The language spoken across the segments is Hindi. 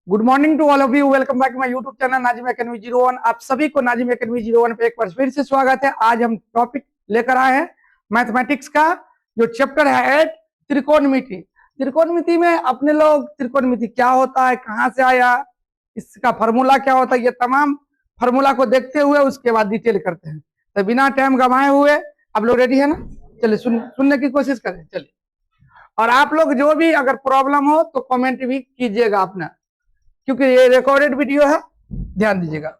Good morning to all of you. Welcome back my YouTube channel Nazim academy 01। आप सभी को नाजिम एकेडमी 01 पे एक बार फिर से स्वागत है। आज हम टॉपिक लेकर आए हैं मैथमेटिक्स का, जो चैप्टर है त्रिकोणमिति। त्रिकोणमिति में अपने लोग त्रिकोणमिति क्या होता है, कहाँ से आया, इसका फॉर्मूला क्या होता है, ये तमाम फॉर्मूला को देखते हुए उसके बाद डिटेल करते हैं। तो बिना टाइम गंवाए हुए आप लोग रेडी है ना? चलिए सुनने की कोशिश करें। चलिए, और आप लोग जो भी अगर प्रॉब्लम हो तो कमेंट भी कीजिएगा अपना, क्योंकि ये रिकॉर्डेड वीडियो है, ध्यान दीजिएगा।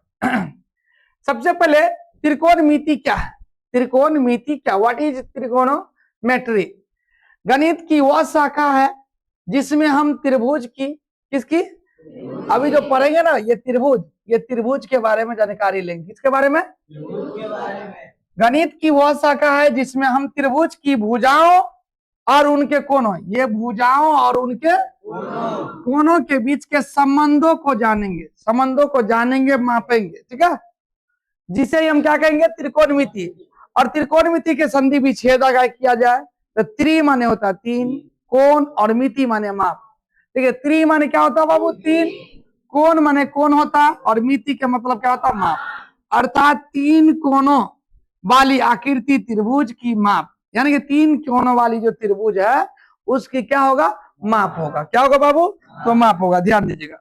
सबसे पहले त्रिकोणमिति क्या है? त्रिकोणमिति क्या, व्हाट इज त्रिकोणोमेट्री? गणित की वह शाखा है जिसमें हम त्रिभुज की, किसकी, अभी जो पढ़ेंगे ना ये त्रिभुज के बारे में जानकारी लेंगे। किसके बारे में? गणित की वह शाखा है जिसमें हम त्रिभुज की भुजाओं और उनके कोनों, ये भुजाओं और उनके कोनों के बीच के संबंधों को जानेंगे, मापेंगे, ठीक है, जिसे हम क्या कहेंगे? त्रिकोणमिति। और त्रिकोणमिति के संधि विच्छेद अगर किया जाए तो त्रि माने होता है तीन, कोण, और मिति माने माप। ठीक है, त्रि माने क्या होता है बाबू? तीन, कोण माने कोण होता है, और मिति का मतलब क्या होता है? माप। अर्थात तीन कोनों वाली आकृति त्रिभुज की माप, यानी कि तीन कोनों वाली जो त्रिभुज है उसकी क्या होगा? माप होगा। क्या होगा बाबू? तो माप होगा। ध्यान दीजिएगा।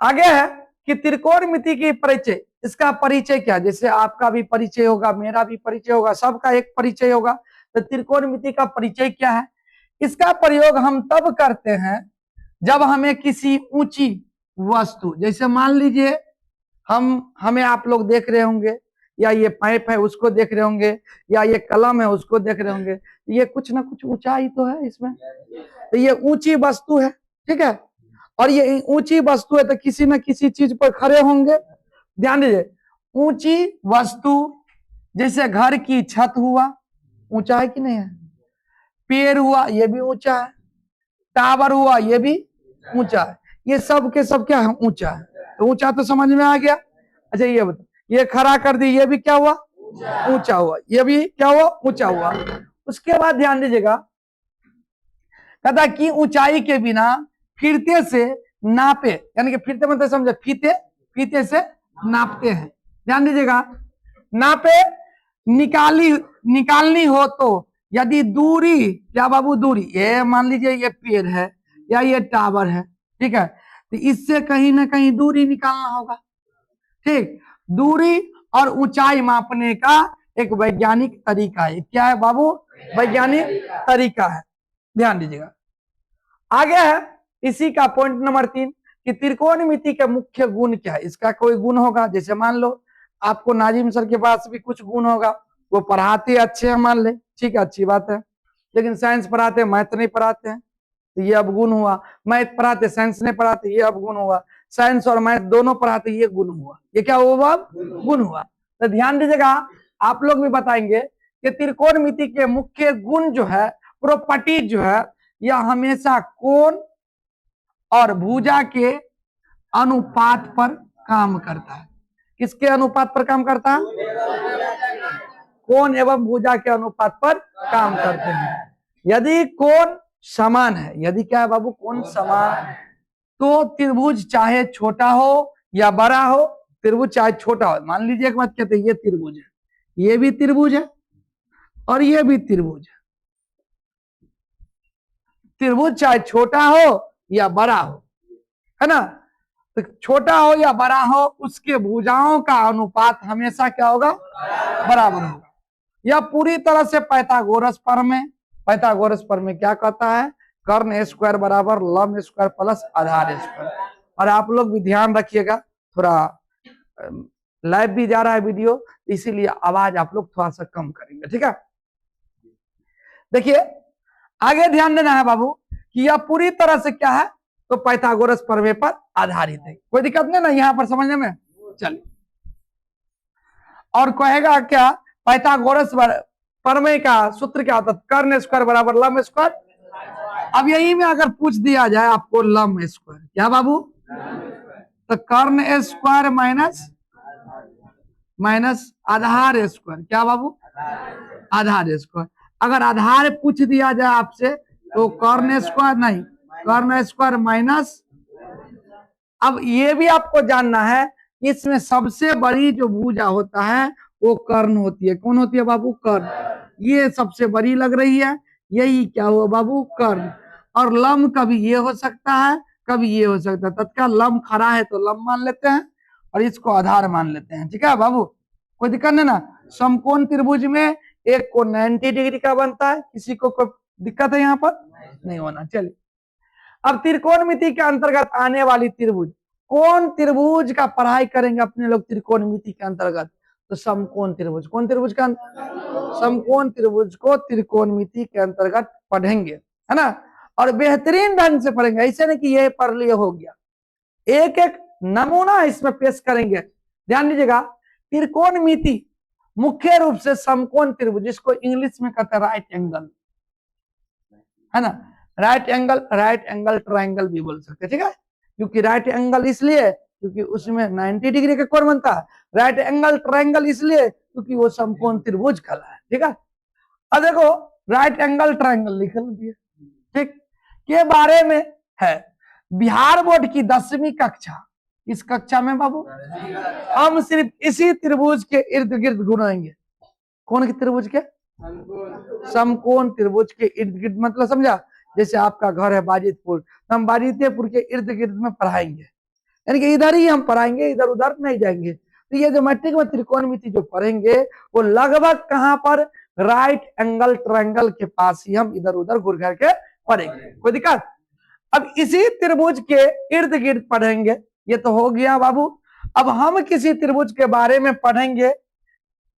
आगे है कि त्रिकोणमिति की परिचय, इसका परिचय क्या? जैसे आपका भी परिचय होगा, मेरा भी परिचय होगा, सबका एक परिचय होगा। तो त्रिकोणमिति का परिचय क्या है? इसका प्रयोग हम तब करते हैं जब हमें किसी ऊंची वस्तु, जैसे मान लीजिए हमें आप लोग देख रहे होंगे, या ये पाइप है उसको देख रहे होंगे, या ये कलम है उसको देख रहे होंगे, ये कुछ ना कुछ ऊंचाई तो है इसमें, तो ये ऊंची वस्तु है, ठीक है, और ये ऊंची वस्तु है तो किसी न किसी चीज पर खड़े होंगे। ध्यान दीजिए, ऊंची वस्तु जैसे घर की छत हुआ, ऊंचा है कि नहीं है? पेड़ हुआ, ये भी ऊंचा है। टावर हुआ, ये भी ऊंचा है। ये सब के सब क्या है? ऊंचा है। तो ऊंचा तो समझ में आ गया। अच्छा ये बताओ, ये खड़ा कर दी, ये भी क्या हुआ? ऊंचा हुआ। ये भी क्या हुआ? ऊंचा हुआ। उसके बाद ध्यान दीजिएगा, कहता कि ऊंचाई के बिना फिरते से नापे, यानी कि फिरते मतलब समझे, फीते से नापते हैं। ध्यान दीजिएगा, नापे निकालनी हो तो यदि दूरी, क्या बाबू? दूरी, ये मान लीजिए ये पेड़ है या ये टावर है, ठीक है, तो इससे कहीं ना कहीं दूरी निकालना होगा। ठीक, दूरी और ऊंचाई मापने का एक वैज्ञानिक तरीका है। क्या है बाबू? वैज्ञानिक तरीका है। ध्यान दीजिएगा। आगे है इसी का पॉइंट नंबर 3 कि त्रिकोणमिति के मुख्य गुण क्या है? इसका कोई गुण होगा, जैसे मान लो आपको नाजिम सर के पास भी कुछ गुण होगा, वो पढ़ाते अच्छे हैं मान ले, ठीक है, अच्छी बात है, लेकिन साइंस पढ़ाते, मैथ नहीं पढ़ाते हैं, तो ये अब गुण हुआ। मैथ पढ़ाते, साइंस नहीं पढ़ाते, ये अब गुण हुआ। साइंस और मैथ दोनों पढ़ाते, ये गुण हुआ। ये क्या हुआ? गुण हुआ। तो ध्यान दीजिएगा, आप लोग भी बताएंगे कि त्रिकोणमिति के मुख्य गुण जो है, प्रॉपर्टी जो है, यह हमेशा कोण और भुजा के अनुपात पर काम करता है। किसके अनुपात पर काम करता है? कोण एवं भुजा के अनुपात पर काम करते हैं। यदि कोण समान है, यदि क्या है बाबू? कोण समान है, तो त्रिभुज चाहे छोटा हो या बड़ा हो, त्रिभुज चाहे छोटा हो, मान लीजिए एक बात कहते हैं, ये त्रिभुज है, ये भी त्रिभुज है, और ये भी त्रिभुज है। त्रिभुज चाहे छोटा हो या बड़ा हो, है ना, तो छोटा हो या बड़ा हो, उसके भुजाओं का अनुपात हमेशा क्या होगा? बराबर होगा। यह पूरी तरह से पाइथागोरस प्रमेय क्या कहता है? कर्ण ए स्क्वायर बराबर लंब स्क्वायर प्लस आधार स्क्वायर। और आप लोग भी ध्यान रखिएगा, थोड़ा लाइव भी जा रहा है वीडियो, इसीलिए आवाज आप लोग थोड़ा सा कम करेंगे, ठीक है। देखिए आगे ध्यान देना है बाबू कि यह पूरी तरह से क्या है? तो पाइथागोरस प्रमेय पर आधारित है। कोई दिक्कत नहीं ना यहां पर समझने में? चलिए, और कहेगा क्या? पाइथागोरस प्रमेय का सूत्र क्या होता है? कर्ण स्क्वायर बराबर लंब स्क्वायर। अब यही में अगर पूछ दिया जाए आपको लंब स्क्वायर, क्या बाबू? तो कर्ण स्क्वायर माइनस आधार स्क्वायर, क्या बाबू? आधार स्क्वायर। अगर आधार पूछ दिया जाए आपसे तो कॉर्न स्क्वायर नहीं, कॉर्न स्क्वायर माइनस। अब ये भी आपको जानना है कि इसमें सबसे बड़ी जो भुजा होता है वो कर्ण होती है। कौन होती है बाबू? कर्ण। ये सबसे बड़ी लग रही है, यही क्या हुआ बाबू? कर्ण। और लंब कभी ये हो सकता है, कभी ये हो सकता है। तत्काल लंब खड़ा है तो लंब मान लेते हैं और इसको आधार मान लेते हैं। ठीक है बाबू, कोई दिक्कत नहीं ना। समकोण त्रिभुज में एक को 90 डिग्री का बनता है, किसी को कोई दिक्कत है यहाँ पर? नहीं होना। चलिए अब त्रिकोणमिति के अंतर्गत आने वाली त्रिभुज, कौन त्रिभुज का पढ़ाई करेंगे अपने लोग त्रिकोणमिति के अंतर्गत? तो समकोण त्रिभुज। कौन त्रिभुज का? समकोण त्रिभुज को त्रिकोणमिति के अंतर्गत पढ़ेंगे, है ना। और बेहतरीन ढंग से पढ़ेंगे, ऐसे नहीं कि ये पढ़ लिया हो गया। एक एक नमूना इसमें पेश करेंगे। ध्यान दीजिएगा, त्रिकोणमिति मुख्य रूप से समकोण त्रिभुज, जिसको इंग्लिश में कहते हैं राइट एंगल, है ना। राइट एंगल ट्रायंगल भी बोल सकते हैं। ठीक है, क्योंकि राइट एंगल इसलिए क्योंकि उसमें 90 डिग्री का कोण बनता है। राइट एंगल ट्रायंगल इसलिए क्योंकि वो समकोण त्रिभुज कहलाता है। ठीक है, अब देखो राइट एंगल ट्रायंगल लिख लीजिए, ठीक, के बारे में है। बिहार बोर्ड की 10वीं कक्षा, इस कक्षा में बाबू हम सिर्फ इसी त्रिभुज के इर्द गिर्द घुमाएंगे। कौन के त्रिभुज के? समकोण त्रिभुज के इर्द गिर्द। मतलब समझा, जैसे आपका घर है बाजितपुर, तो हम बाजितपुर के इर्द गिर्द में पढ़ाएंगे, यानी कि इधर ही हम पढ़ाएंगे, इधर उधर नहीं जाएंगे। तो ये जो मैट्रिक में त्रिकोणमिति जो पढ़ेंगे वो लगभग कहां पर? राइट एंगल ट्रायंगल के पास ही हम इधर उधर घुर घुर के पढ़ेंगे। कोई दिक्कत? अब इसी त्रिभुज के इर्द गिर्द पढ़ेंगे, ये तो हो गया बाबू। अब हम किसी त्रिभुज के बारे में पढ़ेंगे।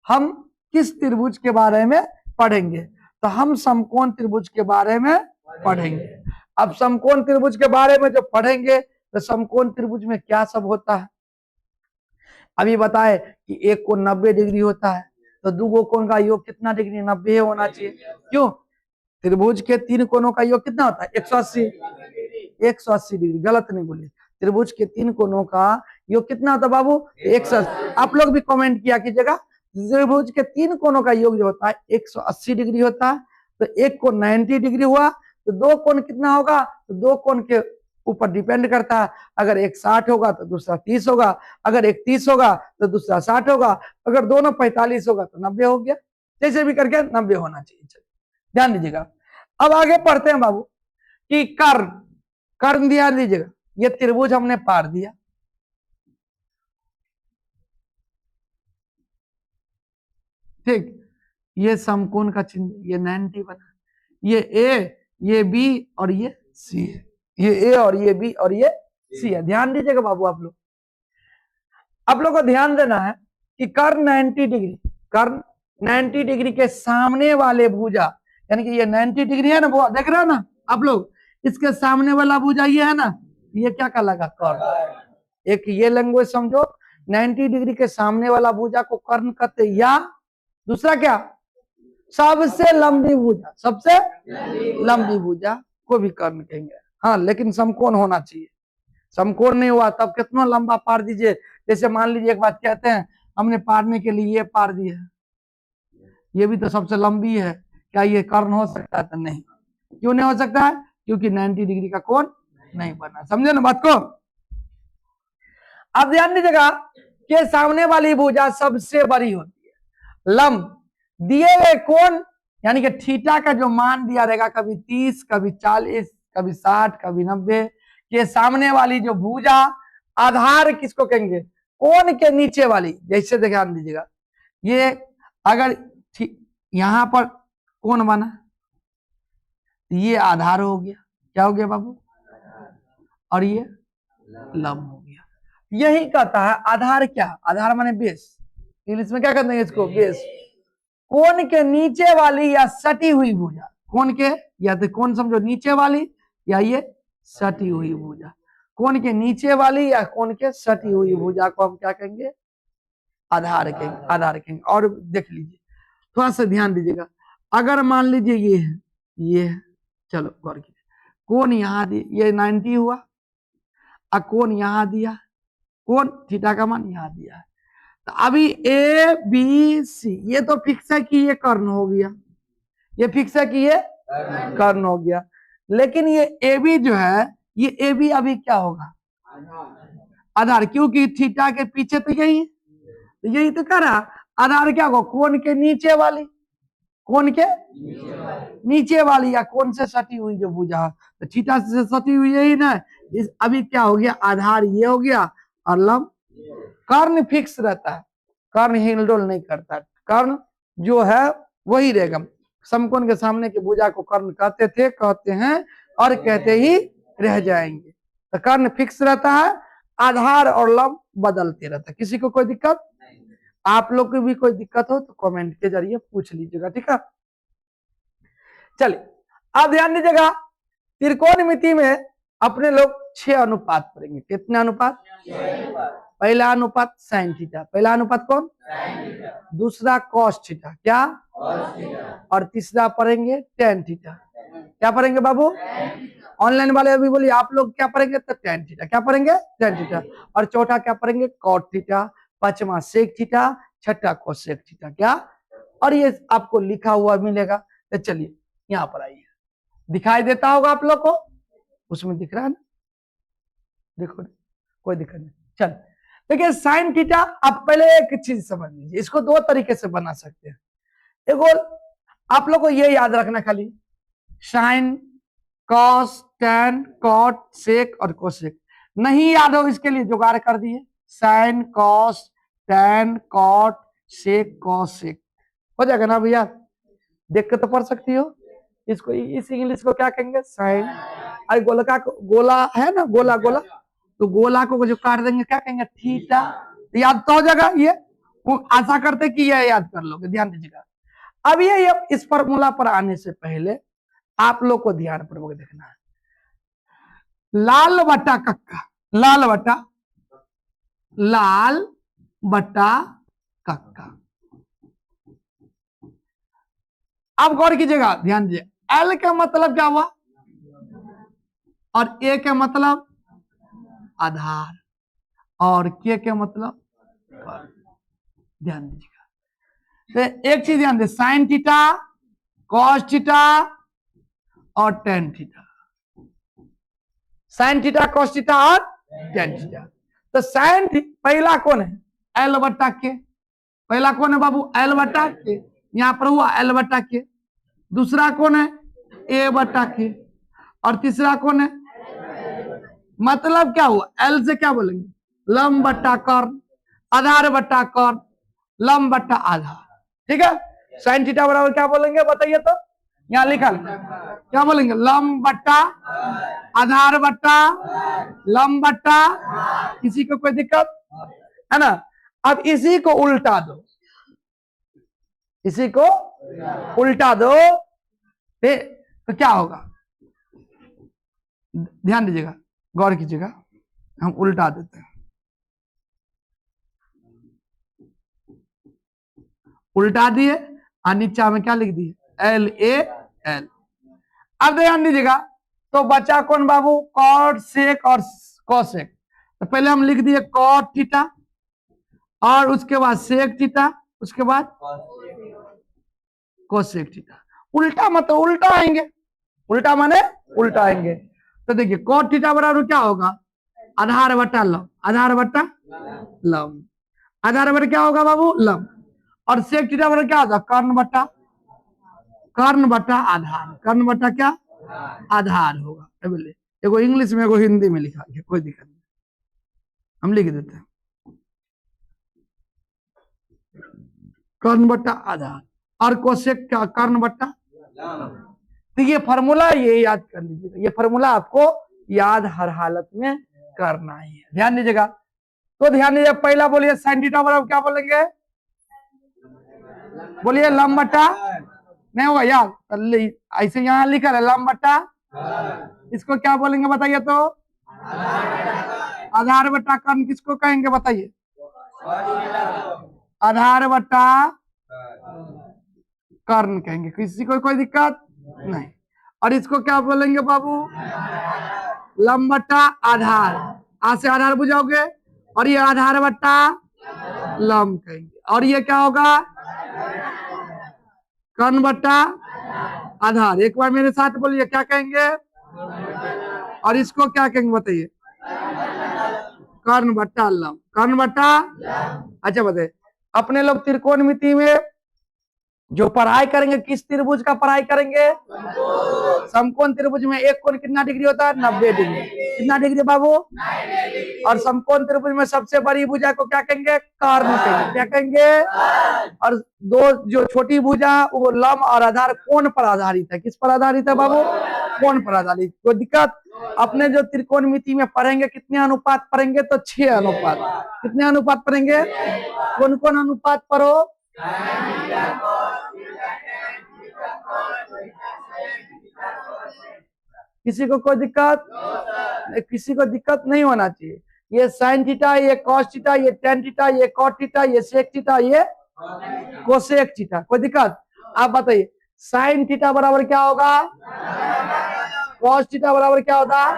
हम किस त्रिभुज के बारे में पढ़ेंगे? तो हम समकोण त्रिभुज के बारे में पढ़ेंगे। अब समकोण त्रिभुज के बारे में जो पढ़ेंगे तो समकोण त्रिभुज में क्या सब होता है? अभी बताए कि एक कोण 90 डिग्री होता है, तो दो कोण का योग कितना डिग्री? 90 होना चाहिए। क्यों? त्रिभुज के 3 कोणों का योग कितना होता है? 180। 180 डिग्री, गलत नहीं बोलिए। त्रिभुज के 3 कोणों का योग कितना होता है बाबू? 180। आप लोग भी कमेंट किया कीजिएगा, त्रिभुज के 3 कोणों का योग जो होता है 180 डिग्री होता है। तो एक कोण 90 डिग्री हुआ, तो दो कोण कितना होगा? तो दो कोण के ऊपर डिपेंड करता है। अगर एक 60 होगा तो दूसरा 30 होगा, अगर एक 30 होगा तो दूसरा 60 होगा, अगर दोनों 45 होगा तो 90 हो गया। जैसे भी करके 90 होना चाहिए। ध्यान दीजिएगा। अब आगे पढ़ते हैं बाबू कि कर्ण। कर्ण ध्यान दीजिएगा, ये त्रिभुज हमने पार दिया, ठीक। ये समकोण का चिन्ह, ये 90 बना, ये ए, ये बी और ये सी है। ये ए और ये बी और ये सी है। ध्यान दीजिएगा बाबू, आप लोग को ध्यान देना है कि कर्ण 90 डिग्री, कर्ण 90 डिग्री के सामने वाले भुजा, यानी कि ये 90 डिग्री है ना, वो देख रहे हो ना आप लोग, इसके सामने वाला भुजा ये है ना, ये क्या कहलाएगा? कर्ण। एक ये लैंग्वेज समझो, 90 डिग्री के सामने वाला भुजा को कर्ण कहते, या दूसरा क्या? सबसे लंबी भुजा, सबसे लंबी भुजा को भी कर्ण कहेंगे। हाँ, लेकिन समकोण होना चाहिए। समकोण नहीं हुआ तब कितना लंबा पार दीजिए। जैसे मान लीजिए एक बात कहते हैं, हमने पारने के लिए ये पार दिया, ये भी तो सबसे लंबी है, क्या ये कर्ण हो सकता है? तो नहीं। क्यों नहीं हो सकता है? क्योंकि 90 डिग्री का कोण नहीं बना। समझे ना बात को? अब ध्यान दीजिएगा कि सामने वाली भुजा सबसे बड़ी होती है। लंब दिए गए कोण, यानी कि थीटा का जो मान दिया रहेगा, कभी 30, कभी 40, कभी 60, कभी 90, ये सामने वाली जो भुजा, आधार किसको कहेंगे? कोण के नीचे वाली। जैसे ध्यान दीजिएगा, ये अगर यहां पर कोण बना, ये आधार हो गया। क्या हो गया बाबू? और ये लंब हो गया। यही कहता है आधार क्या? आधार माने बेस, इंग्लिश में क्या कहते हैं इसको? बेस। कोण के नीचे वाली या सटी हुई भुजा, कोण के, या तो कोण समझो नीचे वाली, या ये सटी हुई भुजा। कोण के नीचे वाली या कोण के सटी हुई भुजा को हम क्या कहेंगे? आधार कहेंगे। आधार कहेंगे। और देख लीजिए, थोड़ा सा ध्यान दीजिएगा, अगर मान लीजिए ये है, ये है, चलो गौर कीजिए, कोण यहां दी, ये 90 हुआ, और कोण यहां दिया, कोण थीटा का मान यहां दिया है। तो अभी ए बी सी, ये तो फिक्स है कि ये कर्ण हो गया, ये फिक्स है कि ये कर्ण हो गया। लेकिन ये ए बी जो है, ये ए बी अभी क्या होगा, आधार, क्योंकि थीटा के पीछे तो यही है, तो यही तो कह रहा आधार क्या होगा, कोण के नीचे वाली, कोण के नीचे वाली या कोण से सटी हुई जो भुजा, तो थीटा से सटी हुई यही ना। इस अभी क्या हो गया, आधार ये हो गया और लंब, कर्ण फिक्स रहता है, कर्ण हिलडोल नहीं करता, कर्ण जो है वही रहेगा। समकोण के सामने की भुजा को कर्ण कहते थे, कहते हैं और कहते ही रह जाएंगे। तो कर्ण फिक्स रहता है, आधार और लंब बदलते रहता है। किसी को कोई दिक्कत, आप लोग को भी कोई दिक्कत हो तो कमेंट के जरिए पूछ लीजिएगा, ठीक है। चलिए अब ध्यान दीजिएगा, त्रिकोणमिति में अपने लोग 6 अनुपात पढ़ेंगे। कितने अनुपात, पहला अनुपात साइन थीटा, पहला अनुपात कौन, दूसरा कॉस थीटा, क्या, और तीसरा पढ़ेंगे टेन थीटा। क्या पढ़ेंगे बाबू, ऑनलाइन वाले अभी बोलिए आप लोग क्या पढ़ेंगे, तो टेन थीटा, क्या पढ़ेंगे, टेन थीटा। और चौथा क्या पढ़ेंगे, कॉट थीटा, पांचवा सेक थीटा, छठा कोसेक थीटा, क्या, और ये आपको लिखा हुआ मिलेगा। तो चलिए यहाँ पर आइए, दिखाई देता होगा आप लोग को, उसमें दिख रहा है ना, देखो कोई दिक्कत नहीं। चल देखिए साइन थीटा, आप पहले एक चीज समझ लीजिए, इसको 2 तरीके से बना सकते हैं। एक और आप लोग को ये याद रखना, खाली साइन, कॉस, टेन, कॉट, सेक और कोसेक। नहीं याद हो इसके लिए जुगाड़ कर दिए, साइन, कॉस, टेन, कॉट, सेक, कोसेक, हो जाएगा ना भैया, देख के तो पढ़ सकती हो। इसको इस इंग्लिश को क्या कहेंगे, साइन। अरे गोलका, गोला है ना, गोला गोला, तो गोला को जो काट देंगे क्या कहेंगे, थीटा। तो याद तो हो जाएगा ये, वो आशा करते कि ये याद कर लोगे। ध्यान दीजिएगा, अब ये इस फॉर्मूला पर आने से पहले आप लोग को ध्यान पूर्वक देखना है, लाल बट्टा कक्का, लाल बट्टा, लाल बट्टा कक्का। अब गौर कीजिएगा, ध्यान दीजिए, एल का मतलब क्या हुआ और ए का मतलब आधार और के का मतलब, ध्यान दीजिएगा। तो एक चीज ध्यान दे, साइन थीटा, कॉस थीटा और tan theta, sine theta, cos theta और टेन थीटा। तो साइन पहला कौन है, एल बट्टा के, पहला कौन है बाबू, एल बट्टा के, यहां पर हुआ एल बट्टा के। दूसरा कौन है, ए बट्टा के, और तीसरा कौन है, मतलब क्या हुआ, एल से क्या बोलेंगे, लंब बट्टा कर्ण, आधार बट्टा कर्ण, लंब बट्टा आधार, ठीक है। साइन थीटा बराबर क्या बोलेंगे बताइए तो, यहाँ लिखा क्या बोलेंगे, लंब बट्टा आधार बट्टा लंब बट्टा, किसी को कोई दिक्कत है ना। अब इसी को उल्टा दो, इसी को उल्टा दो, तो क्या होगा, ध्यान दीजिएगा, गौर कीजिएगा, हम उल्टा देते हैं, उल्टा दिए और नीचा में क्या लिख दिए, एल ए एल। अब ध्यान दीजिएगा, तो बचा कौन बाबू, कॉट, सेक और कोसेक। तो पहले हम लिख दिए कॉट थीटा और उसके बाद सेक थीटा, उसके बाद कोसेक थीटा। उल्टा मतलब उल्टा आएंगे, उल्टा माने उल्टा आएंगे। तो देखिए कॉट थीटा बराबर क्या होगा, आधार बट्टा लंब, आधार बट्टा लंब, आधार बट्टा क्या होगा बाबू, लंब। और सेक थीटा बराबर क्या होगा, कर्ण बट्टा, कर्ण बट्टा आधार, कर्ण बट्टा क्या आधार होगा। एगो इंग्लिश में एगो हिंदी में लिखा है, कोई दिक्कत नहीं, हम लिख देते हैं कर्ण बट्टा आधार और कोसेक क्या, कर्ण बट्टा। तो ये फॉर्मूला ये याद कर लीजिएगा, ये फॉर्मूला आपको याद हर हालत में करना ही है। ध्यान दीजिएगा, तो ध्यान दीजिए, पहला बोलिए साइन थीटा बराबर क्या बोलेंगे, बोलिए लंब बट्टा, नहीं होगा याद, ऐसे यहाँ लिखा है लंब बट्टा, इसको क्या बोलेंगे बताइए तो, आधार बट्टा कर्ण किसको कहेंगे बताइए, आधार बट्टा कर्ण कहेंगे, किसी को कोई दिक्कत नहीं। और इसको क्या बोलेंगे बाबू, लंब बट्टा आधार, आज से आधार बुझाओगे, और ये आधार बट्टा लंब कहेंगे, और ये क्या होगा, कर्ण बट्टा आधार। एक बार मेरे साथ बोलिए, क्या कहेंगे? और इसको क्या कहेंगे बताइए? कर्ण बट्टा लंब। कर्ण बट्टा। अच्छा बताइए, अपने लोग त्रिकोणमिति में जो पढ़ाई करेंगे किस त्रिभुज का पढ़ाई करेंगे? समकोण त्रिभुज में एक कोण कितना डिग्री होता है? 90 डिग्री। कितना डिग्री बाबू? और समकोण त्रिभुज में सबसे बड़ी भुजा को क्या कहेंगे? कर्ण कहेंगे। क्या कहेंगे? और दो जो छोटी भुजा वो लंब और आधार कोण पर आधारित है। किस पर आधारित है बाबू? कोण पर आधारित। कोई दिक्कत? अपने जो त्रिकोणमिति में पढ़ेंगे कितने अनुपात पढ़ेंगे? तो 6 अनुपात। कितने अनुपात पढ़ेंगे? कौन कौन अनुपात पढ़ो? किसी को कोई दिक्कत? किसी को दिक्कत नहीं होना चाहिए। ये साइन थीटा, ये कॉस थीटा, ये टेन थीटा, ये कॉट थीटा, ये सेक थीटा, ये कोसेक थीटा। कोई दिक्कत? आप बताइए, साइन थीटा बराबर क्या होगा? कॉस थीटा बराबर क्या होगा?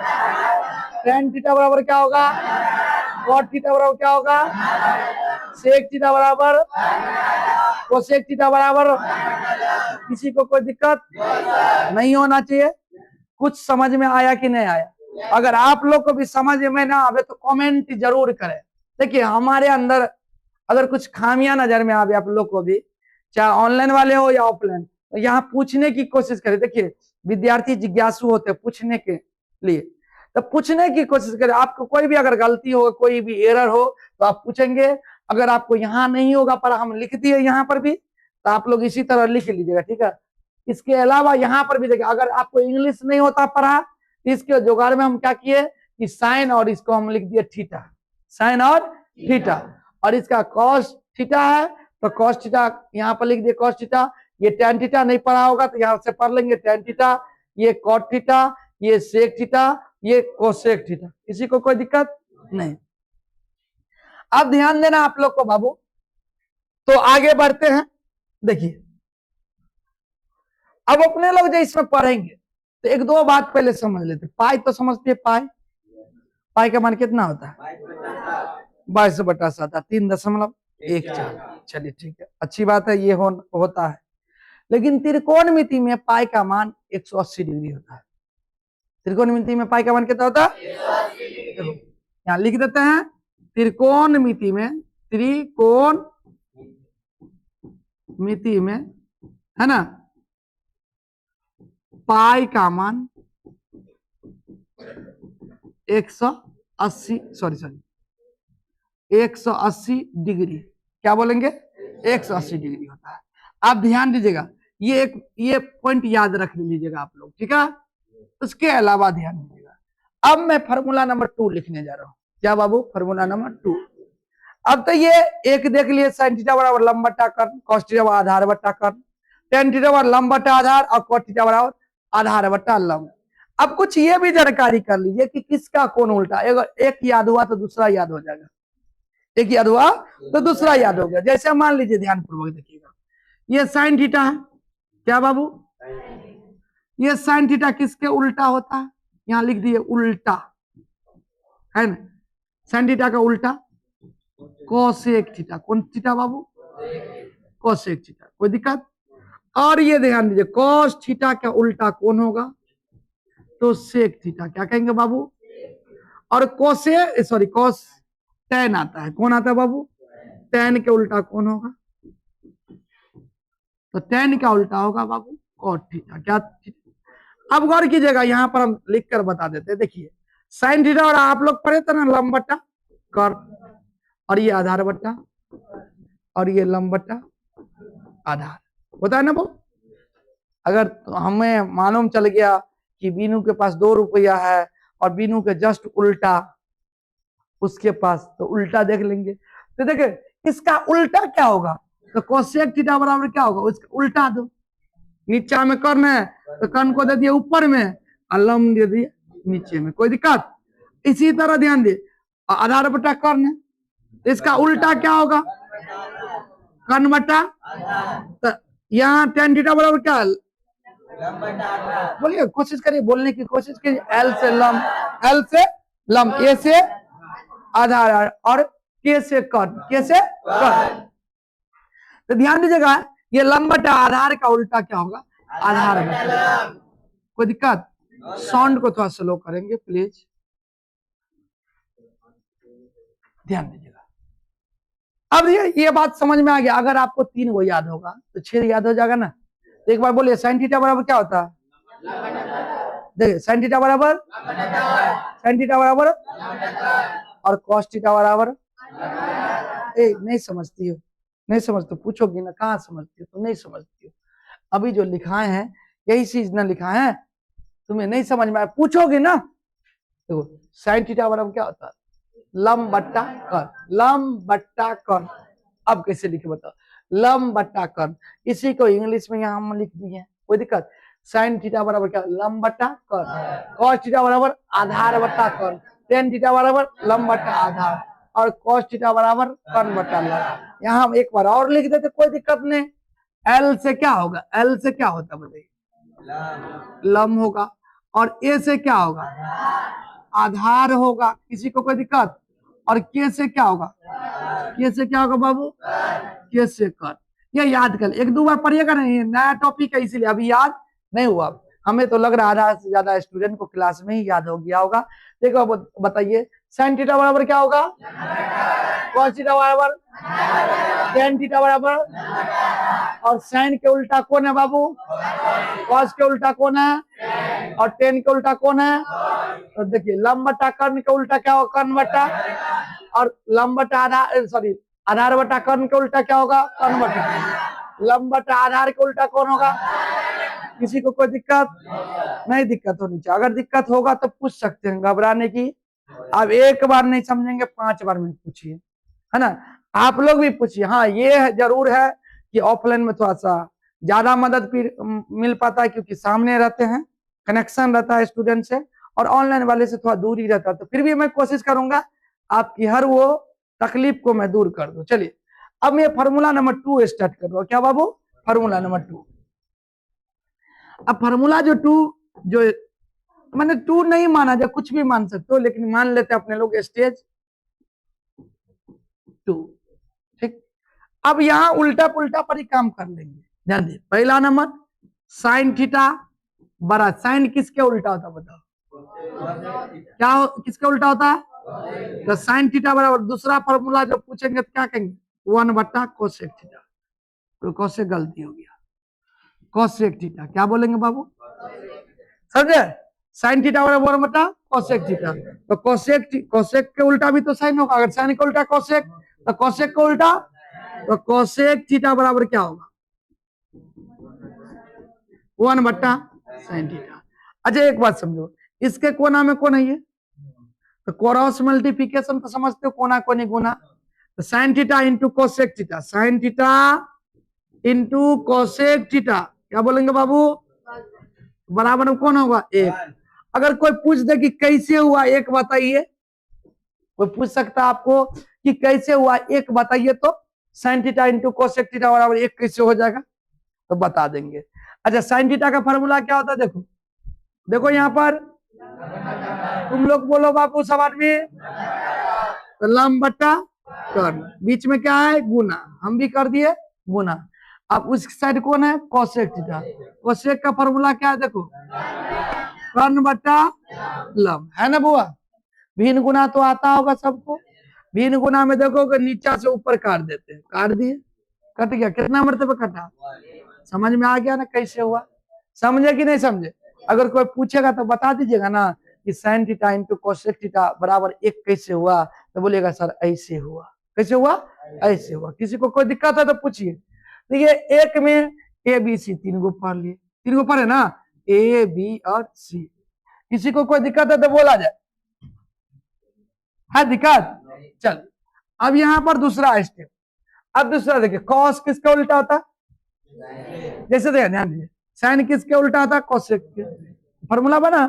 टेन थीटा बराबर क्या होगा? कॉट थीटा बराबर क्या होगा? सेक थीटा बराबर कोसेक थीटा बराबर। किसी को कोई दिक्कत नहीं होना चाहिए। कुछ समझ में आया कि नहीं आया? अगर आप लोग को भी समझ में ना आवे तो कमेंट जरूर करें। देखिए, हमारे अंदर अगर कुछ खामियां नजर में आवे आप लोग को भी, चाहे ऑनलाइन वाले हो या ऑफलाइन, तो यहाँ पूछने की कोशिश करें। देखिए, विद्यार्थी जिज्ञासु होते हैं पूछने के लिए, तो पूछने की कोशिश करें। आपको कोई भी अगर गलती हो, कोई भी एरर हो तो आप पूछेंगे। अगर आपको यहाँ नहीं होगा पर हम लिख दिए यहाँ पर भी, तो आप लोग इसी तरह लिख लीजिएगा, ठीक है? इसके अलावा यहाँ पर भी देखिए, अगर आपको इंग्लिश नहीं होता पढ़ा तो इसके जुगाड़ में हम क्या किए कि साइन और इसको हम लिख दिए थीटा। साइन और थीटा। और इसका कॉस थीटा है तो कॉस थीटा यहाँ पर लिख दिए कॉस थीटा। ये टेन थीटा नहीं पढ़ा होगा तो यहाँ से पढ़ लेंगे टेन थीटा। ये कॉट थीटा, ये सेक थीटा, ये कोसेक थीटा। किसी को कोई दिक्कत नहीं। अब ध्यान देना आप लोग को बाबू। तो आगे बढ़ते हैं। देखिए, अब अपने लोग जो इसमें पढ़ेंगे तो एक दो बात पहले समझ लेते। पाई तो समझते हैं, पाई। पाई का मान कितना होता है? 22/7, 3.14। चलिए ठीक है, अच्छी बात है, ये होता है। लेकिन त्रिकोणमिति में पाई का मान 180 डिग्री होता है। त्रिकोणमिति में पाई का मान कितना होता है? यहाँ लिख देते हैं, त्रिकोणमिति में है ना, पाई का मान 180 डिग्री। क्या बोलेंगे? 180 डिग्री होता है। आप ध्यान दीजिएगा, ये पॉइंट याद रख लीजिएगा आप लोग, ठीक है? उसके अलावा ध्यान दीजिएगा, अब मैं फॉर्मूला नंबर 2 लिखने जा रहा हूं। क्या बाबू? Formula number 2। अब तो ये एक देख लिए, साइन थीटा बराबर लंब बट्टा कर्ण, कॉस थीटा बराबर आधार बट्टा कर्ण, टेन थीटा बराबर लंब बट्टा आधार और कॉट थीटा बराबर आधार बट्टा लंब। अब कुछ ये भी जानकारी कर लीजिए कि किसका कोण उल्टा। एक याद हुआ तो दूसरा याद हो जाएगा, एक याद हुआ तो दूसरा याद हो गया। जैसे मान लीजिए, ध्यान पूर्वक देखिएगा, ये साइन थीटा है। क्या बाबू? ये साइन थीटा किसके उल्टा होता है? यहां लिख दिए उल्टा, है ना? साइन थीटा का उल्टा कोसेक थीटा। कौन थीटा बाबू? Cosec theta. कोई दिक्कत? और ये ध्यान दीजिए, कॉस थीटा का उल्टा कौन होगा? तो सेक थीटा। क्या कहेंगे बाबू? और कॉस टेन आता है। कौन आता है बाबू? टेन के उल्टा कौन होगा? तो टेन का उल्टा होगा बाबू कॉट थीटा। क्या? अब गौर कीजिएगा, यहां पर हम लिख कर बता देते हैं। देखिए, साइन थीटा और आप लोग पढ़े थे ना, लंब बट्टा कर्ण, और ये आधार बट्टा, और ये लंब बट्टा आधार होता है ना वो। अगर तो हमें मालूम चल गया कि बीनू के पास 2 रुपया है और बीनू के जस्ट उल्टा उसके पास, तो उल्टा देख लेंगे। तो देखिए, इसका उल्टा क्या होगा? तो कोसेक थीटा बराबर क्या होगा? उसका उल्टा दो। नीचा में कर्ण है तो कर्ण को दे दिए ऊपर में और लंब दे दिए नीचे में। कोई दिक्कत? इसी तरह ध्यान दे, आधार बट्टा कर्ण है, इसका उल्टा क्या होगा? कर्ण बट्टा। तो यहाँ टेन थीटा बराबर क्या है? बोलिए, कोशिश करिए, बोलने की कोशिश करिए। एल से लंब, ए से आधार और के से कर्ण। तो ध्यान दीजिएगा, ये लंब बटा आधार का उल्टा क्या होगा? आधार बटा। कोई दिक्कत? साउंड को थोड़ा स्लो करेंगे प्लीज, ध्यान दीजिएगा। अब ये बात समझ में आ गया। अगर आपको 3 वो याद होगा तो 6 याद हो जाएगा ना। तो एक बार बोलिए साइन थीटा बराबर क्या होता है? देखिए साइन थीटा बराबर, साइन थीटा बराबर और कॉस थीटा बराबर। नहीं समझती हो, नहीं समझते, पूछोगी ना कहाँ समझती हो तो नहीं समझती हो। अभी जो लिखाए हैं यही चीज ना लिखा है, तुम्हें नहीं समझ में आया पूछोगे ना। देखो साइन थीटा बराबर क्या होता है? लंब बट्टा कर्ण, लंब बट्टा कर्ण। अब कैसे लिखे बताओ? लंब बट्टा कर्ण। इसी को इंग्लिश में यहाँ हम लिख दिए, कोई दिक्कत? साइन थीटा बराबर क्या? लंब बट्टा कर्ण। कॉस थीटा बराबर आधार बट्टा कर्ण। टेन थीटा बराबर लंब बट्टा आधार और कॉस थीटा बराबर कर्ण बट्टा लंब। यहाँ हम एक बार और लिख देते, कोई दिक्कत नहीं। एल से क्या होगा? एल से क्या होता बताइए? लंब होगा। और ए से क्या होगा? आधार होगा। किसी को कोई दिक्कत? और के से क्या होगा? के से क्या होगा बाबू? के से कर। ये याद कर, 1-2 बार पढ़िएगा नहीं, नया टॉपिक है इसीलिए अभी याद नहीं हुआ। हमें तो लग रहा है आधा से ज्यादा स्टूडेंट को क्लास में ही याद हो गया होगा। देखो बताइए साइन थीटा बराबर क्या होगा? कॉस थीटा बराबर टेन थीटा बराबर, और साइन के उल्टा कौन है बाबू? कॉस के उल्टा कौन है? और टेन के उल्टा कौन है? तो देखिए लंब बटा कर्ण के उल्टा क्या होगा? कर्ण बटा। और लंब बटा आधार, सॉरी आधार बटा कर्ण के उल्टा क्या होगा? कर्ण बटा। लंब बटा आधार के उल्टा कौन होगा? किसी को कोई दिक्कत नहीं? दिक्कत होनी चाहिए। अगर दिक्कत होगा तो पूछ सकते हैं, घबराने की। अब एक बार नहीं समझेंगे 5 बार में पूछिए, है ना। आप लोग भी पूछिए। हाँ ये जरूर है कि ऑफलाइन में थोड़ा सा ज्यादा मदद मिल पाता है क्योंकि सामने रहते हैं, कनेक्शन रहता है स्टूडेंट से, और ऑनलाइन वाले से थोड़ा दूर ही रहता है। तो फिर भी मैं कोशिश करूंगा आपकी हर वो तकलीफ को मैं दूर कर दूं। चलिए अब मैं फार्मूला नंबर 2 स्टार्ट कर रहा हूं। क्या बाबू? Formula number 2। अब फार्मूला जो 2 जो मैंने 2 नहीं माना, जो कुछ भी मान सकते हो, लेकिन मान लेते अपने लोग स्टेज 2। ठीक, अब यहाँ उल्टा पुल्टा पर ही काम कर लेंगे। ध्यान दे, पहला नंबर साइन थीटा बड़ा, साइन किसके उल्टा होता बताओ? क्या किसके उल्टा होता है? तो साइन थीटा बराबर, दूसरा फॉर्मूला जब पूछेंगे तो क्या कहेंगे? 1 बटा कोसेक थीटा। तो कोसेक गलती हो गया, कोसेक थीटा क्या बोलेंगे बाबू? समझे? साइन थीटा बराबर 1 बटा कोसेक थीटा। तो कोसेक के उल्टा भी तो साइन होगा। अगर साइन के उल्टा कोसेक, तो कोसेक का उल्टा, तो कोसेक थीटा बराबर क्या होगा? 1 बटा साइन थीटा। अच्छा एक बात समझो, इसके कोना में कौन है ये? तो क्रॉस मल्टीप्लिकेशन तो समझते हो, कोना कोनी गुना। तो sine theta into cosec theta, sine theta into cosec theta क्या बोलेंगे बाबू? बराबर में कौन होगा? 1। अगर कोई पूछ दे कि कैसे हुआ 1 बताइए, कोई पूछ सकता है आपको कि कैसे हुआ 1 बताइए, तो sine theta into cosec theta बराबर 1 कैसे हो जाएगा? तो बता देंगे। अच्छा साइन थीटा का फॉर्मूला क्या होता है? देखो देखो यहाँ पर, तुम लोग बोलो बापू सब आदमी, तो लंब बट्टा कर्ण, बीच में क्या है? गुना, हम भी कर दिए गुना। अब उस साइड कौन है? Cosec theta. कोसेक का फॉर्मूला क्या है? देखो कर्ण बट्टा लंब, है ना बुआ? भिन्न गुना तो आता होगा सबको। भिन्न गुना में देखोगे नीचा से ऊपर काट देते हैं, काट दिए, कट गया। कितना मरतबा कटा? समझ में आ गया ना कैसे हुआ? समझे कि नहीं समझे? अगर कोई पूछेगा तो बता दीजिएगा ना कि sine theta into cosec theta बराबर 1 कैसे हुआ, तो बोलेगा सर ऐसे हुआ। कैसे हुआ? ऐसे हुआ। किसी को कोई दिक्कत है तो पूछिए। देखिए एक में ए बी सी 3 गो पढ़ लिए, 3 गो पढ़े ना, ए बी और सी। किसी को कोई दिक्कत है तो बोला जाए, है दिक्कत? चल अब यहाँ पर दूसरा स्टेप। अब दूसरा देखिए, कॉस किसका उल्टा होता? जैसे देखिए ध्यान दीजिए, साइन किसके उल्टा होता? कोसेक के। फॉर्मूला बना,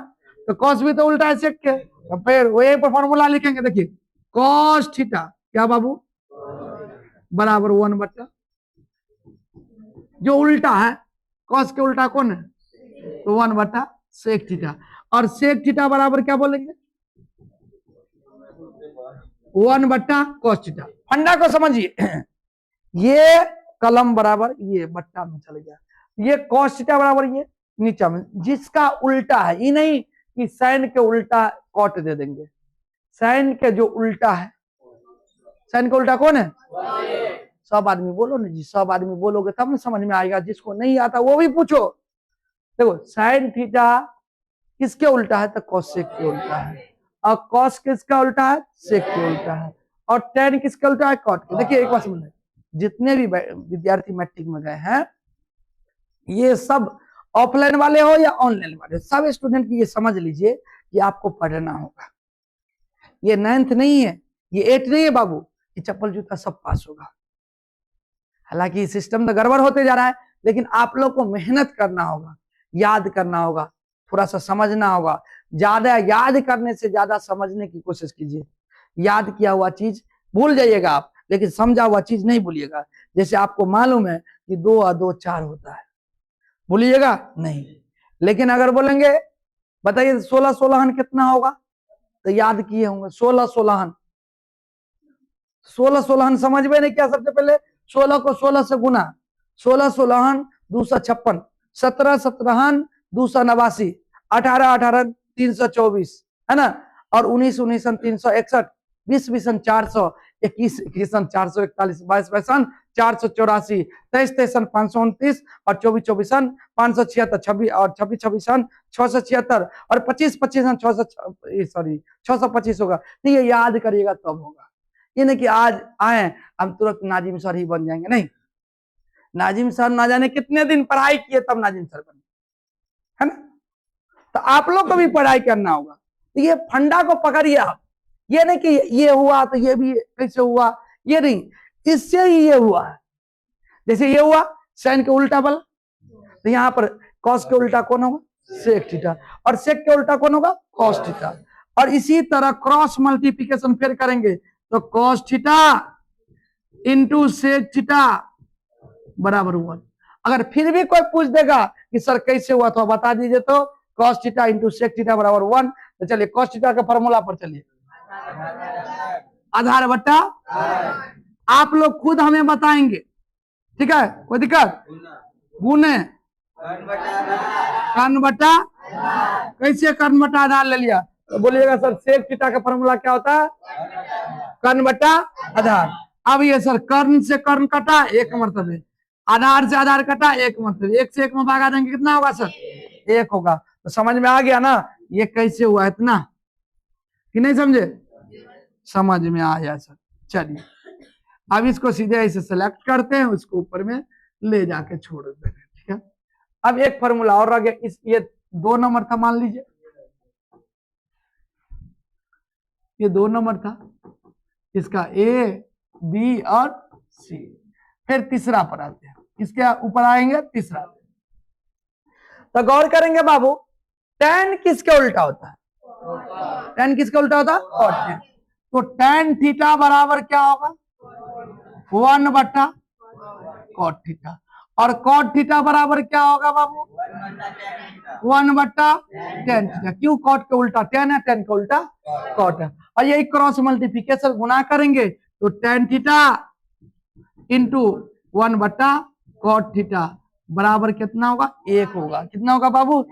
तो कॉस भी तो उल्टा है सेक के, तो फिर वही पर फॉर्मूला लिखेंगे। देखिए कॉस थीटा क्या बाबू? बराबर 1 बटा, जो उल्टा है कॉस के उल्टा कौन है? तो 1 बटा सेक थीटा। और सेक थीटा बराबर क्या बोलेंगे? 1 बटा कॉस थीटा। फंडा को समझिए, ये कलम बराबर ये बट्टा में चल गया, ये cos थीटा बराबर ये नीचे में जिसका उल्टा है, ये नहीं कि साइन के उल्टा कॉट दे देंगे, साइन के जो उल्टा है, साइन का उल्टा कौन है? सब आदमी बोलो ना जी, सब आदमी बोलोगे तब ना समझ में आएगा, जिसको नहीं आता वो भी पूछो। देखो साइन थीटा किसके उल्टा है? तो कोसेक के उल्टा है। और कॉस किसका उल्टा है? सेक के उल्टा है। और टेन किसका उल्टा है? कॉट के। देखिए एक बात समझ, जितने भी विद्यार्थी मैट्रिक में गए हैं, ये सब ऑफलाइन वाले हो या ऑनलाइन वाले, सब स्टूडेंट की ये समझ लीजिए कि आपको पढ़ना होगा। ये 9th नहीं है, ये 8 नहीं है बाबू, ये चप्पल जूता सब पास होगा। हालांकि सिस्टम तो गड़बड़ होते जा रहा है, लेकिन आप लोग को मेहनत करना होगा, याद करना होगा, थोड़ा सा समझना होगा। ज्यादा याद करने से ज्यादा समझने की कोशिश कीजिए। याद किया हुआ चीज भूल जाइएगा आप, लेकिन समझा हुआ चीज नहीं भूलिएगा। जैसे आपको मालूम है कि 2 और 2 4 होता है, भूलिएगा नहीं। लेकिन अगर बोलेंगे बताइए 16 16 कितना होगा, तो याद किए होंगे 16 16 16 16 समझ में नहीं क्या? सबसे पहले 16 को 16 से गुना, 16 16 256, 17 17 289, 18 18 324 है ना, और 19 19 361, 20 20 400, 21 21 441, 22 22 484, 23 23 529 और 24 24 576, 26 और 26 26 676 और 25 25 625 होगा। तो ये याद करिएगा तब होगा। ये नहीं कि आज आए हम तुरंत नाजिम सर ही बन जाएंगे, नहीं। नाजिम सर ना जाने कितने दिन पढ़ाई किए तब नाजिम सर बने, है ना। तो आप लोग को भी पढ़ाई करना होगा। तो ये फंडा को पकड़िए आप। ये नहीं कि ये हुआ तो ये भी कैसे हुआ, ये नहीं, इससे ही ये हुआ है। जैसे ये हुआ साइन के उल्टा बल, तो यहाँ पर कॉस के उल्टा कौन होगा? Sec theta. और सेक के उल्टा कौन होगा? Cos theta. और इसी तरह क्रॉस मल्टीप्लिकेशन फिर करेंगे तो cos theta into sec theta बराबर 1। अगर फिर भी कोई पूछ देगा कि सर कैसे हुआ तो बता दीजिए, तो cos theta into sec theta बराबर 1। तो चलिए कॉस थीटा के फॉर्मूला पर चलिए, आधार बट्टा, आप लोग खुद हमें बताएंगे, ठीक है, कोई दिक्कत? गुने कर्ण बट्टा, कैसे कर्ण बट्टा आधार ले लिया? तो बोलिएगा सर सेक थीटा का फॉर्मूला क्या होता है? कर्ण बट्टा आधार। अब ये सर कर्ण से कर्ण कटा, एक मरतबे, आधार से आधार कटा, एक मरतबे, एक से एक में भागा देंगे, कितना होगा सर? 1 होगा। तो समझ में आ गया ना ये कैसे हुआ इतना, कि नहीं समझे? समझ में आया सर। चलिए अब इसको सीधे ऐसे सेलेक्ट करते हैं, उसको ऊपर में ले जाके छोड़ देते हैं, ठीक है। अब एक फॉर्मूला और रह गया, इस ये 2 नंबर था, मान लीजिए ये 2 नंबर था, इसका ए बी और सी। फिर तीसरा पर आते हैं, इसके ऊपर आएंगे तीसरा। तो गौर करेंगे बाबू, tan किसके उल्टा होता है? tan किसके उल्टा होता है? cot। तो tan थीटा बराबर क्या होगा? 1 बट्टा cot थीटा। और cot थीटा बराबर क्या होगा बाबू? 1 बट्टा tan थीटा। क्यों? cot के उल्टा tan है, tan के उल्टा cot है। और यही क्रॉस मल्टीप्लिकेशन गुना करेंगे तो tan थीटा इंटू 1 बट्टा cot थीटा बराबर कितना होगा? 1 होगा। कितना होगा बाबू?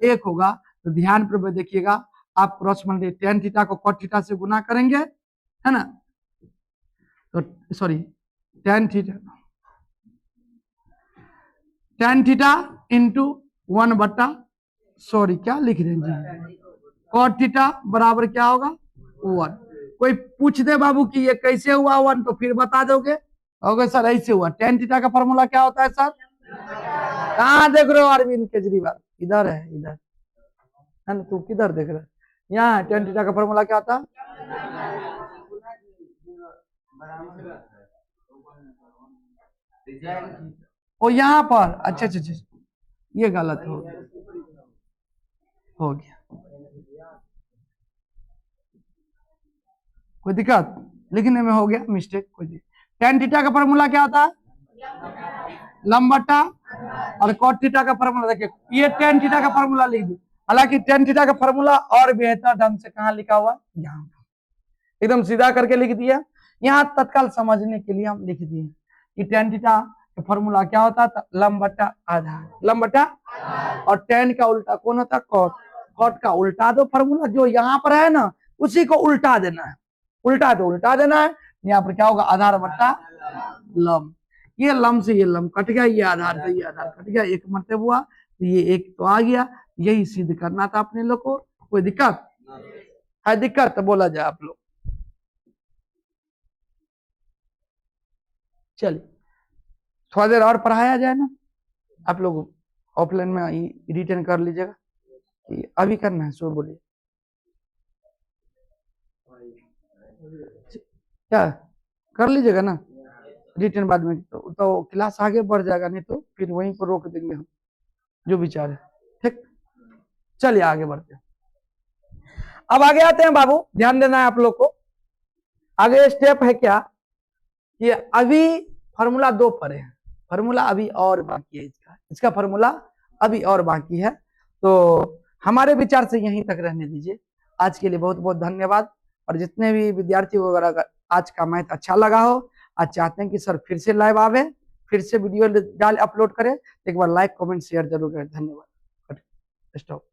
1 होगा। तो ध्यान पर देखिएगा, आप क्रॉस मल्टीप्लिकेशन tan थीटा को cot थीटा से गुना करेंगे, है ना, तो सॉरी tan थीटा इंटू 1 बट्टा, सॉरी क्या लिख रहे हैं जी, cot थीटा बराबर क्या होगा? 1। कोई पूछ दे बाबू कि ये कैसे हुआ 1, तो फिर बता दोगे? ओके सर ऐसे हुआ। tan थीटा का फॉर्मूला क्या होता है सर? कहाँ देख रहे हो अरविंद केजरीवाल? इधर है, इधर है ना, तू किधर देख रहा है? यहाँ tan थीटा का फॉर्मूला क्या होता है? ओ यहाँ पर, अच्छा अच्छा अच्छा, ये गलत हो गया, कोई दिक्कत? लिखने में हो गया मिस्टेक, कोई दिक्कत। tan थीटा का फॉर्मूला क्या होता है? लंब बट्टा, और cot थीटा का फॉर्मूला देखिए, ये tan थीटा का फॉर्मूला लिख दी। हालांकि tan थीटा का फॉर्मूला और बेहतर ढंग से कहाँ लिखा हुआ? यहाँ एकदम सीधा करके लिख दिया। यहाँ तत्काल समझने के लिए हम लिख दिए कि tan थीटा तो फॉर्मूला क्या होता था, लंब बटा आधार, लंब बटा, और tan का उल्टा कौन होता, cot, cot का उल्टा दो फॉर्मूला, जो यहाँ पर है ना उसी को उल्टा देना है, उल्टा तो उल्टा देना है। यहाँ पर क्या होगा, आधार बटा लंब, ये लंब से ये लंब कट गया, ये आधार से ये आधार कट गया, एक मतलब हुआ, तो ये एक तो आ गया। यही सिद्ध करना था अपने लोग को। कोई दिक्कत है, दिक्कत तो बोला जाए आप लोग। चलिए थोड़ा देर और पढ़ाया जाए ना, आप लोग ऑफलाइन में रिटर्न कर लीजिएगा, अभी करना है सो बोलिए, क्या कर लीजिएगा ना रिटर्न बाद में, तो क्लास आगे बढ़ जाएगा, नहीं तो फिर वहीं पर रोक देंगे हम, जो विचार है। ठीक, चलिए आगे बढ़ते हैं। अब आगे आते हैं बाबू, ध्यान देना है आप लोग को। आगे स्टेप है क्या, कि अभी फॉर्मूला 2 पढ़े हैं, फॉर्मूला अभी और बाकी है, इसका फॉर्मूला अभी और बाकी है। तो हमारे विचार से यहीं तक रहने दीजिए। आज के लिए बहुत बहुत धन्यवाद। और जितने भी विद्यार्थी वगैरह आज का मैथ अच्छा लगा हो, आज चाहते हैं कि सर फिर से लाइव आवे, फिर से वीडियो डाल अपलोड करें, तो एक बार लाइक कमेंट शेयर जरूर करें। धन्यवाद। स्टॉप।